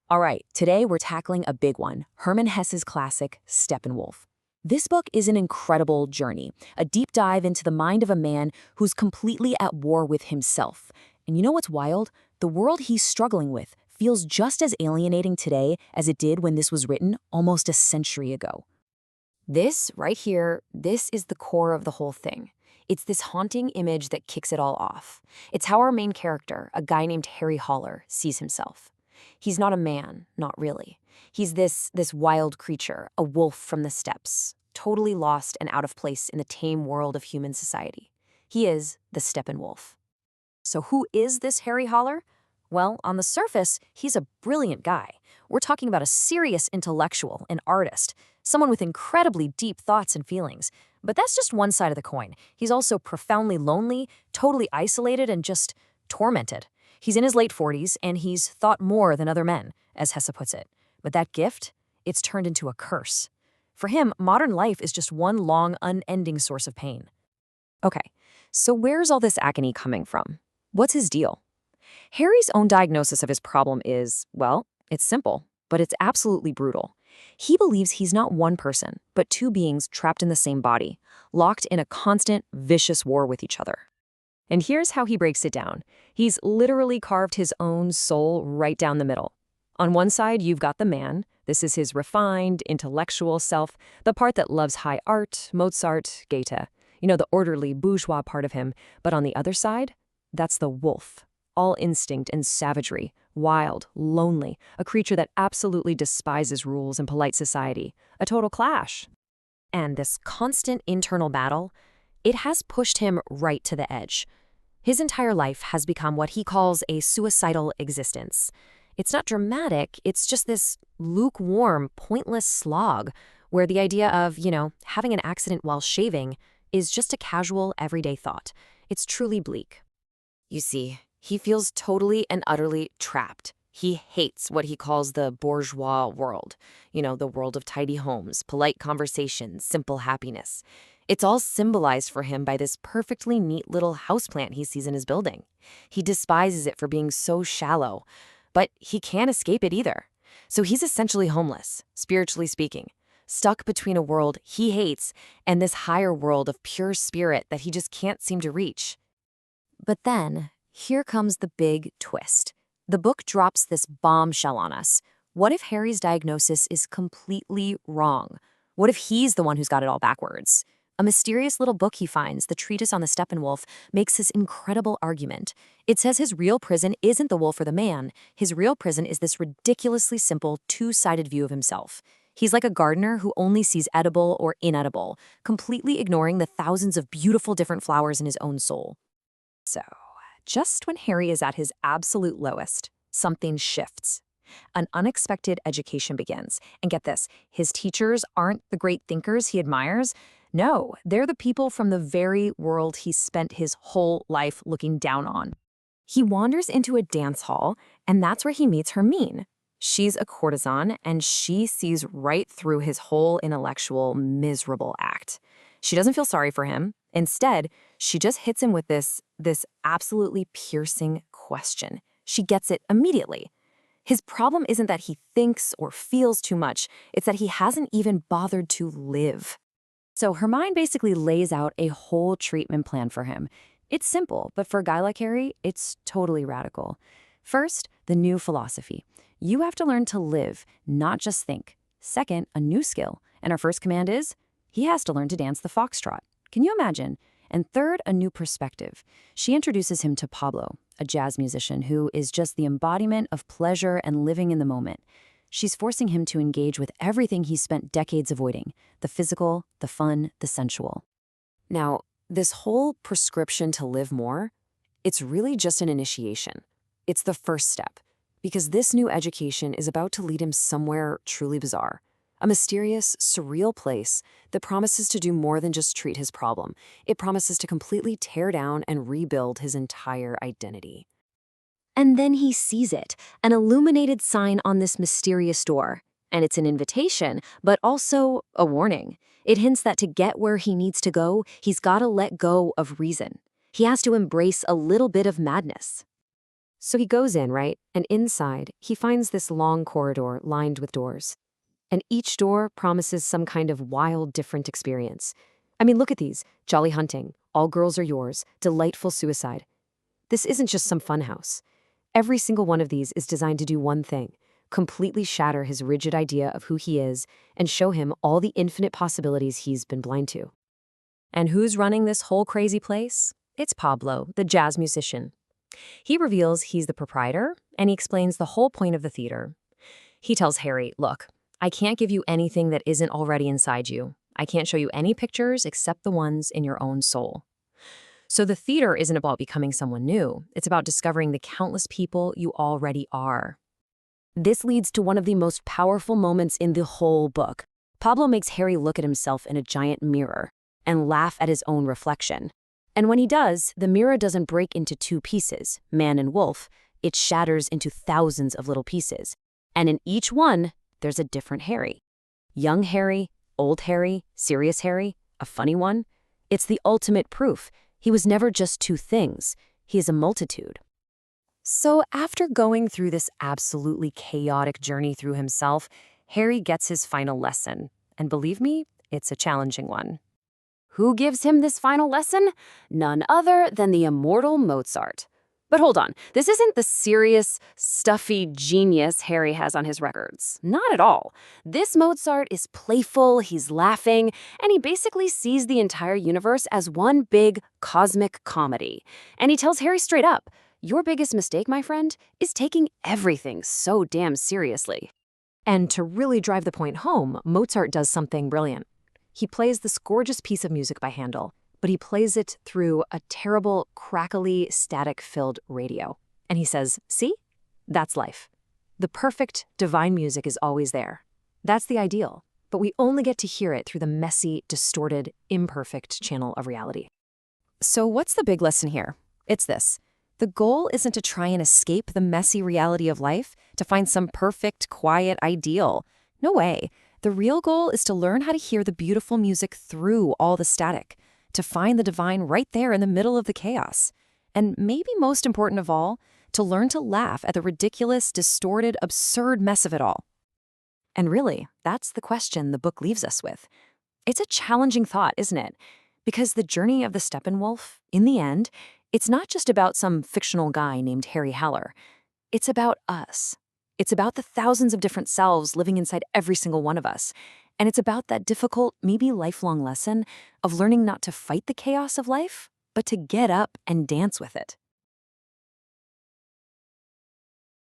All right, today we're tackling a big one, Hermann Hesse's classic, Steppenwolf. This book is an incredible journey, a deep dive into the mind of a man who's completely at war with himself. And you know what's wild? The world he's struggling with feels just as alienating today as it did when this was written almost a century ago. This, right here, this is the core of the whole thing. It's this haunting image that kicks it all off. It's how our main character, a guy named Harry Haller, sees himself. He's not a man, not really. He's this wild creature, a wolf from the steppes, totally lost and out of place in the tame world of human society. He is the Steppenwolf. So who is this Harry Haller? Well, on the surface, he's a brilliant guy. We're talking about a serious intellectual, an artist, someone with incredibly deep thoughts and feelings. But that's just one side of the coin. He's also profoundly lonely, totally isolated, and just tormented. He's in his late 40s, and he's thought more than other men, as Hesse puts it. But that gift, it's turned into a curse. For him, modern life is just one long, unending source of pain. Okay, so where's all this agony coming from? What's his deal? Harry's own diagnosis of his problem is, well, it's simple, but it's absolutely brutal. He believes he's not one person, but two beings trapped in the same body, locked in a constant, vicious war with each other. And here's how he breaks it down. He's literally carved his own soul right down the middle. On one side, you've got the man. This is his refined, intellectual self, the part that loves high art, Mozart, Goethe. The orderly, bourgeois part of him. But on the other side, that's the wolf. All instinct and savagery, wild, lonely, a creature that absolutely despises rules and polite society. A total clash. And this constant internal battle, it has pushed him right to the edge. His entire life has become what he calls a suicidal existence. It's not dramatic, it's just this lukewarm, pointless slog, where the idea of, having an accident while shaving is just a casual, everyday thought. It's truly bleak. You see, he feels totally and utterly trapped. He hates what he calls the bourgeois world. The world of tidy homes, polite conversations, simple happiness. It's all symbolized for him by this perfectly neat little houseplant he sees in his building. He despises it for being so shallow, but he can't escape it either. So he's essentially homeless, spiritually speaking, stuck between a world he hates and this higher world of pure spirit that he just can't seem to reach. But then, here comes the big twist. The book drops this bombshell on us. What if Harry's diagnosis is completely wrong? What if he's the one who's got it all backwards? A mysterious little book he finds, the treatise on the Steppenwolf, makes this incredible argument. It says his real prison isn't the wolf or the man. His real prison is this ridiculously simple, two-sided view of himself. He's like a gardener who only sees edible or inedible, completely ignoring the thousands of beautiful different flowers in his own soul. So, just when Harry is at his absolute lowest, something shifts. An unexpected education begins. And get this, his teachers aren't the great thinkers he admires. No, they're the people from the very world he spent his whole life looking down on. He wanders into a dance hall, and that's where he meets Hermine. She's a courtesan, and she sees right through his whole intellectual, miserable act. She doesn't feel sorry for him. Instead, she just hits him with this absolutely piercing question. She gets it immediately. His problem isn't that he thinks or feels too much, it's that he hasn't even bothered to live. So Hermione basically lays out a whole treatment plan for him. It's simple, but for a guy like Harry, it's totally radical. First, the new philosophy. You have to learn to live, not just think. Second, a new skill. And our first command is, he has to learn to dance the foxtrot. Can you imagine? And third, a new perspective. She introduces him to Pablo, a jazz musician who is just the embodiment of pleasure and living in the moment. She's forcing him to engage with everything he's spent decades avoiding, the physical, the fun, the sensual. Now, this whole prescription to live more, it's really just an initiation. It's the first step, because this new education is about to lead him somewhere truly bizarre. A mysterious, surreal place that promises to do more than just treat his problem. It promises to completely tear down and rebuild his entire identity. And then he sees it, an illuminated sign on this mysterious door. And it's an invitation, but also a warning. It hints that to get where he needs to go, he's got to let go of reason. He has to embrace a little bit of madness. So he goes in, right? And inside, he finds this long corridor lined with doors. And each door promises some kind of wild, different experience. I mean, look at these. Jolly hunting, all girls are yours, delightful suicide. This isn't just some fun house. Every single one of these is designed to do one thing: completely shatter his rigid idea of who he is and show him all the infinite possibilities he's been blind to. And who's running this whole crazy place? It's Pablo, the jazz musician. He reveals he's the proprietor, and he explains the whole point of the theater. He tells Harry, look, I can't give you anything that isn't already inside you. I can't show you any pictures except the ones in your own soul. So the theater isn't about becoming someone new. It's about discovering the countless people you already are. This leads to one of the most powerful moments in the whole book. Pablo makes Harry look at himself in a giant mirror and laugh at his own reflection. And when he does, the mirror doesn't break into two pieces, man and wolf. It shatters into thousands of little pieces. And in each one, there's a different Harry. Young Harry, old Harry, serious Harry, a funny one. It's the ultimate proof. He was never just two things. He is a multitude. So after going through this absolutely chaotic journey through himself, Harry gets his final lesson. And believe me, it's a challenging one. Who gives him this final lesson? None other than the immortal Mozart. But hold on, this isn't the serious, stuffy genius Harry has on his records. Not at all. This Mozart is playful, he's laughing, and he basically sees the entire universe as one big cosmic comedy. And he tells Harry straight up, your biggest mistake, my friend, is taking everything so damn seriously. And to really drive the point home, Mozart does something brilliant. He plays this gorgeous piece of music by Handel, but he plays it through a terrible, crackly, static-filled radio. And he says, see? That's life. The perfect, divine music is always there. That's the ideal, but we only get to hear it through the messy, distorted, imperfect channel of reality. So what's the big lesson here? It's this. The goal isn't to try and escape the messy reality of life, to find some perfect, quiet ideal. No way. The real goal is to learn how to hear the beautiful music through all the static, to find the divine right there in the middle of the chaos. And maybe most important of all, to learn to laugh at the ridiculous, distorted, absurd mess of it all. And really, that's the question the book leaves us with. It's a challenging thought, isn't it? Because the journey of the Steppenwolf, in the end, it's not just about some fictional guy named Harry Haller. It's about us. It's about the thousands of different selves living inside every single one of us. And it's about that difficult, maybe lifelong lesson of learning not to fight the chaos of life, but to get up and dance with it.